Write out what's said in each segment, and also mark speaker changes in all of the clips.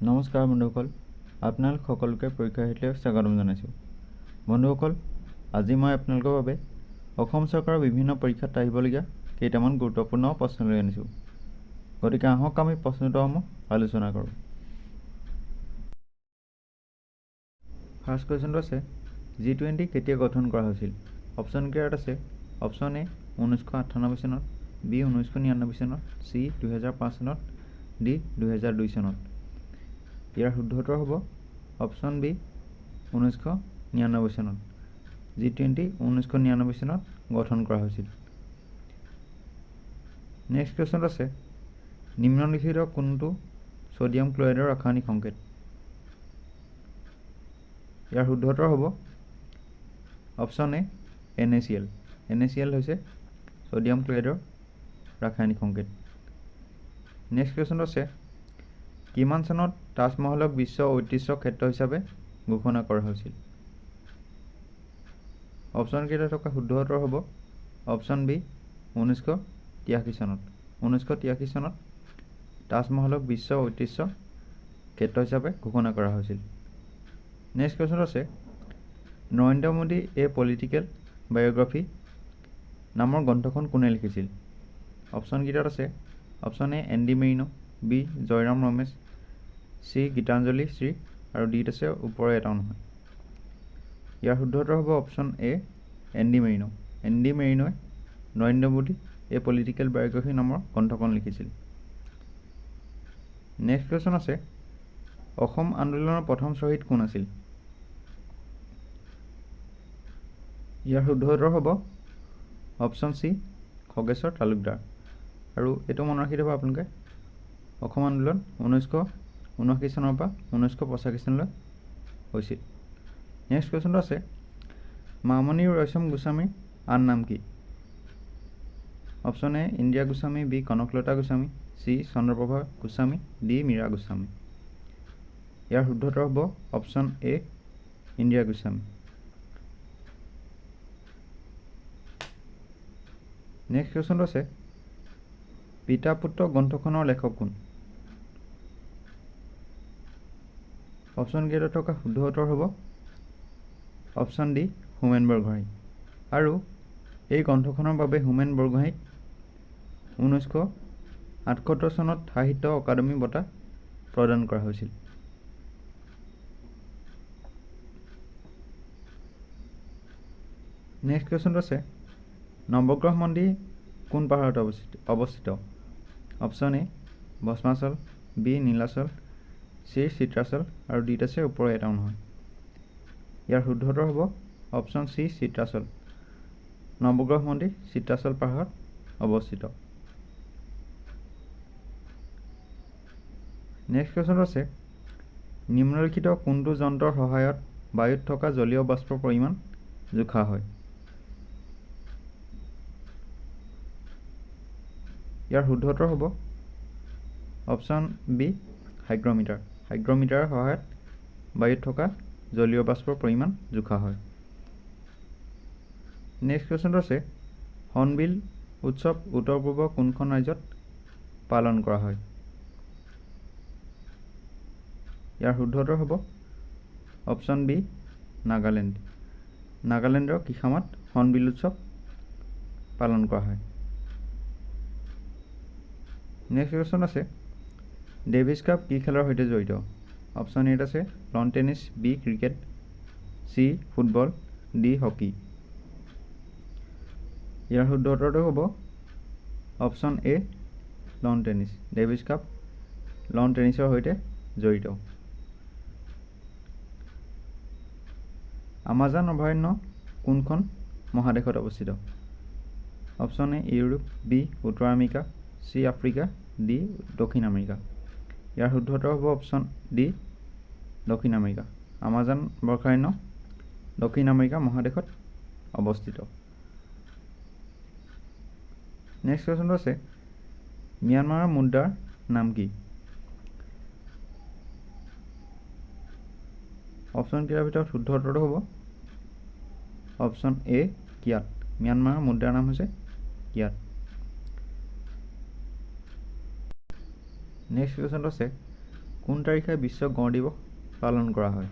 Speaker 1: নমস্কাৰ বন্ধুসকল, আপোনালোক সকলোকে পৰীক্ষা হেতুকে স্বাগতম জনাইছোঁ। বন্ধুসকল, আজি মই আপোনালোকৰ বাবে অসম চৰকাৰৰ বিভিন্ন পৰীক্ষাত আহিবলগীয়া কেইটামান গুৰুত্বপূৰ্ণ প্ৰশ্ন লৈ আনিছোঁ। গতিকে আহক আমি প্ৰশ্নোত্তৰসমূহ আলোচনা কৰোঁ। ফাৰ্ষ্ট কুৱেশ্যনটো আছে, G20 কেতিয়া গঠন কৰা হৈছিল? অপশ্যন কেইটাত আছে অপশ্যন এ 1998 চনত, বি 1999 চনত, চি 2005 চনত, ডি 2002 চনত। ইয়াৰ শুদ্ধ উত্তৰ হ'ব অপশ্যন বি 1999 চনত। G20 1999 চনত গঠন কৰা হৈছিল। নেক্সট কুৱেশ্যন আছে, নিম্নলিখিত কোনটো ছ'ডিয়াম ক্লৰাইডৰ ৰাসায়নিক সংকেত? ইয়াৰ শুদ্ধ উত্তৰ হ'ব অপশ্যন এ NaCl। NaCl হৈছে ছ'ডিয়াম ক্লৰাইডৰ ৰাসায়নিক সংকেত। নেক্সট কুৱেশ্যন আছে, কিমান চনত তাজমহলক বিশ্ব ঐতিহ্য ক্ষেত্ৰ হিচাপে ঘোষণা কৰা হৈছিল? অপশ্যন কেইটা থকা শুদ্ধ উত্তৰ হ'ব অপশ্যন বি 1983 চনত। 1983 চনত তাজমহলক বিশ্ব ঐতিহ্য ক্ষেত্ৰ হিচাপে ঘোষণা কৰা হৈছিল। নেক্সট কুৱেশ্যন আছে, Narendra Modi a political biography নামৰ গ্ৰন্থখন কোনে লিখিছিল? অপশ্যন কেইটাত আছে option A Andy Marino, B Jairam Ramesh, C Geetanjali Shree আৰু ডিত আছে ওপৰৰ এটাও নহয়। ইয়াৰ শুদ্ধ উত্তৰ হ'ব অপশ্যন এ এণ্ডি মেৰিনো। এণ্ডি মেৰিনোৱে Narendra Modi a political biography নামৰ গ্ৰন্থখন লিখিছিল। নেক্সট কুৱেশ্যন আছে, অসম আন্দোলনৰ প্ৰথম শ্বহীদ কোন আছিল? ইয়াৰ শুদ্ধ উত্তৰ হ'ব অপশ্যন চি খগেশ্বৰ তালুকদাৰ। আৰু এইটো মনত ৰাখি থ'ব আপোনালোকে, অসম আন্দোলন 1979 চনৰ পৰা 1985 চনলৈ হৈছিল। নেক্সট কুৱেশ্যনটো আছে, মামণি ৰয়ছম গোস্বামীৰ আন নাম কি? Option A Indira Goswami, B Kanaklata Goswami, C Chandraprabha Goswami, D Mira Goswami. ইয়াৰ শুদ্ধ উত্তৰ হ'ব option A Indira Goswami. Next কুৱেশ্যনটো আছে, পিতা পুত্ৰ গ্ৰন্থখনৰ লেখক কোন? অপশ্যন কেইটা থকা শুদ্ধ উত্তৰ হ'ব অপশ্যন ডি হোমেন বৰগোহাঁই। আৰু এই গ্ৰন্থখনৰ বাবে হোমেন বৰগোহাঁইক 1978 চনত সাহিত্য অকাডেমী বঁটা প্ৰদান কৰা হৈছিল। নেক্সট কুৱেশ্যনটো আছে, নৱগ্ৰহ মন্দিৰ কোন পাহাৰত অৱস্থিত? Option A Bhasmachal, B Nilachal, C Chitrachal আৰু ডিত আছে ওপৰৰ এটাও নহয়। ইয়াৰ শুদ্ধ উত্তৰ হ'ব অপশ্যন চি চিত্ৰাচল। নৱগ্ৰহ মন্দিৰ চিত্ৰাচল পাহাৰত অৱস্থিত। নেক্সট কুৱেশ্যনটো আছে, নিম্নলিখিত কোনটো যন্ত্ৰৰ সহায়ত বায়ুত থকা জলীয় বাষ্পৰ পৰিমাণ জোখা হয়? ইয়াৰ শুদ্ধ উত্তৰ হ'ব অপশ্যন বি হাইগ্ৰমিটাৰ। হাইগ্ৰমিটাৰৰ সহায়ত বায়ুত থকা জলীয় বাষ্পৰ পৰিমাণ জোখা হয়। নেক্সট কুৱেশ্যনটো আছে, হৰ্ণবিল উৎসৱ উত্তৰ পূৰ্বৰ কোনখন ৰাজ্যত পালন কৰা হয়? ইয়াৰ শুদ্ধ উত্তৰ হ'ব অপশ্যন বি নাগালেণ্ড। নাগালেণ্ডৰ কিসামাত হৰ্ণবিল উৎসৱ পালন কৰা হয়। নেক্সট কুৱেশ্যন আছে, ডেভিছ কাপ কি খেলৰ সৈতে জড়িত? অপশ্যন এত আছে lawn tennis, B cricket, C football, D hockey. ইয়াৰ শুদ্ধ উত্তৰটো হ'ব option A lawn tennis. Davis cup lawn টেনিছৰ সৈতে জড়িত। আমাজন অভয়াৰণ্য কোনখন মহাদেশত অৱস্থিত? অপশ্যন এ ইউৰোপ, বি উত্তৰ আমেৰিকা, চি আফ্ৰিকা, ডি দক্ষিণ আমেৰিকা। ইয়াৰ শুদ্ধ উত্তৰ হ'ব অপশ্যন ডি দক্ষিণ আমেৰিকা। আমাজন বৰ্ষাৰণ্য দক্ষিণ আমেৰিকা মহাদেশত অৱস্থিত। নেক্সট কুৱেশ্যনটো আছে, ম্যানমাৰৰ মুদ্ৰাৰ নাম কি? অপশ্যন কেইটাৰ ভিতৰত শুদ্ধ উত্তৰটো হ'ব অপশ্যন এ কিয়াত। ম্যানমাৰৰ মুদ্ৰাৰ নাম হৈছে কিয়াত। নেক্সট কুৱেশ্যনটো আছে, কোন তাৰিখে বিশ্ব গঁড় দিৱস পালন কৰা হয়?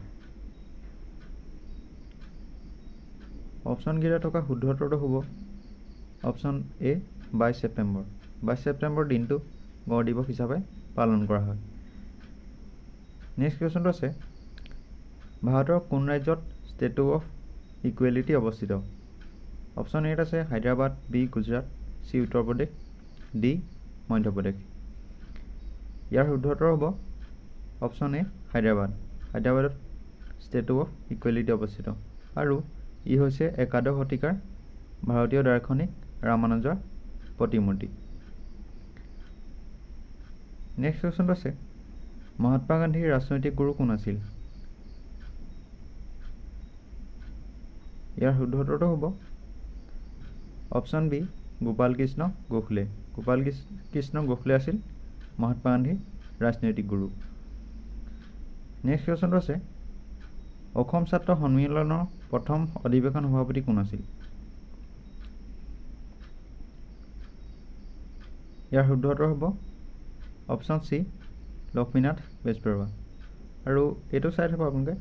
Speaker 1: অপশ্যনকেইটা থকা শুদ্ধ উত্তৰটো হ'ব অপশ্যন এ 22 ছেপ্টেম্বৰ। 22 ছেপ্টেম্বৰ দিনটো গঁড় দিৱস হিচাপে পালন কৰা হয়। নেক্সট কুৱেশ্যনটো আছে ভাৰতৰ কোন ৰাজ্যত ষ্টেচু অফ ইকুৱেলিটি অৱস্থিত? অপশ্যন এত আছে Hyderabad, B Gujarat, C Uttar Pradesh, D Madhya Pradesh. ইয়াৰ শুদ্ধ উত্তৰ হ'ব অপশ্যন এ হায়দৰাবাদ। হায়দৰাবাদত ষ্টেচু অফ ইকুৱেলিটি অৱস্থিত আৰু ই হৈছে একাদশ শতিকাৰ ভাৰতীয় দাৰ্শনিক ৰামানুজাৰ প্ৰতিমূৰ্তি। নেক্সট কুৱেশ্যনটো আছে মহাত্মা গান্ধীৰ ৰাজনৈতিক গুৰু কোন আছিল? ইয়াৰ শুদ্ধ উত্তৰটো হ'ব অপশ্যন বি গোপাল কৃষ্ণ গোখলে। গোপাল কৃষ্ণ গোখলে আছিল মহাত্মা গান্ধীৰ ৰাজনৈতিক গুৰু। নেক্সট কুৱেশ্যনটো আছে অসম ছাত্ৰ সন্মিলনৰ প্ৰথম অধিৱেশন সভাপতি কোন আছিল? ইয়াৰ শুদ্ধ উত্তৰ হ'ব অপশ্যন চি লক্ষ্মীনাথ বেজবৰুৱা। আৰু এইটো চাই থ'ব আপোনালোকে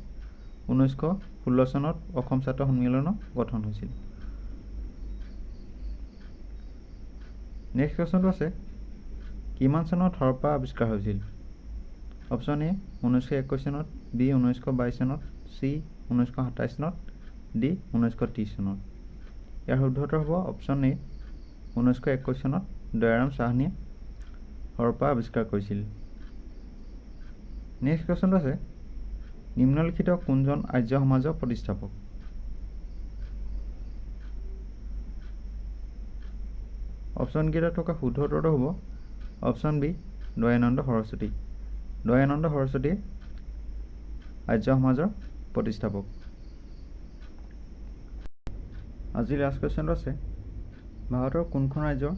Speaker 1: 1916 চনত অসম ছাত্ৰ সন্মিলন গঠন হৈছিল। নেক্সট কুৱেশ্যনটো আছে কিমান চনত হৰপ্পা আৱিষ্কাৰ হৈছিল? অপশ্যন এ 1921 চনত, বি 1922 চনত, চি 1927 চনত, ডি 1930 চনত। ইয়াৰ শুদ্ধ উত্তৰ হ'ব অপশ্যন এ 1921 চনত দয়াৰাম সাহানীয়ে হৰপ্পা আৱিষ্কাৰ কৰিছিল। নেক্সট কুৱেশ্যনটো আছে নিম্নলিখিত কোনজন আৰ্য সমাজৰ প্ৰতিষ্ঠাপক? অপশ্যনকেইটা থকা শুদ্ধ উত্তৰটো হ'ব অপশ্যন বি দয়ানন্দ সৰস্বতী। দয়ানন্দ সৰস্বতীয়ে আৰ্য সমাজৰ প্ৰতিষ্ঠাপক। আজি লাষ্ট কুৱেশ্যনটো আছে ভাৰতৰ কোনখন ৰাজ্যৰ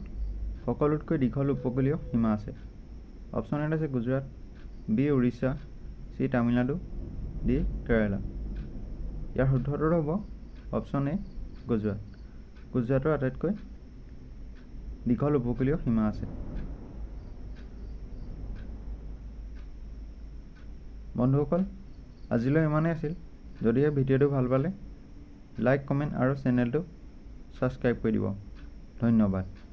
Speaker 1: সকলোতকৈ দীঘল উপকূলীয় সীমা আছে? অপশ্যন এত আছে Gujarat, B Orissa, C Tamil Nadu, D Kerala. ইয়াৰ শুদ্ধ উত্তৰটো হ'ব অপশ্যন এ গুজৰাট। গুজৰাটৰ আটাইতকৈ দীঘল উপকূলীয় সীমা আছে। বন্ধুসকল আজিলৈ ইমানেই আছিল। যদিহে ভিডিঅ'টো ভাল পালে লাইক, কমেণ্ট আৰু চেনেলটো ছাবস্ক্ৰাইব কৰি দিব। ধন্যবাদ।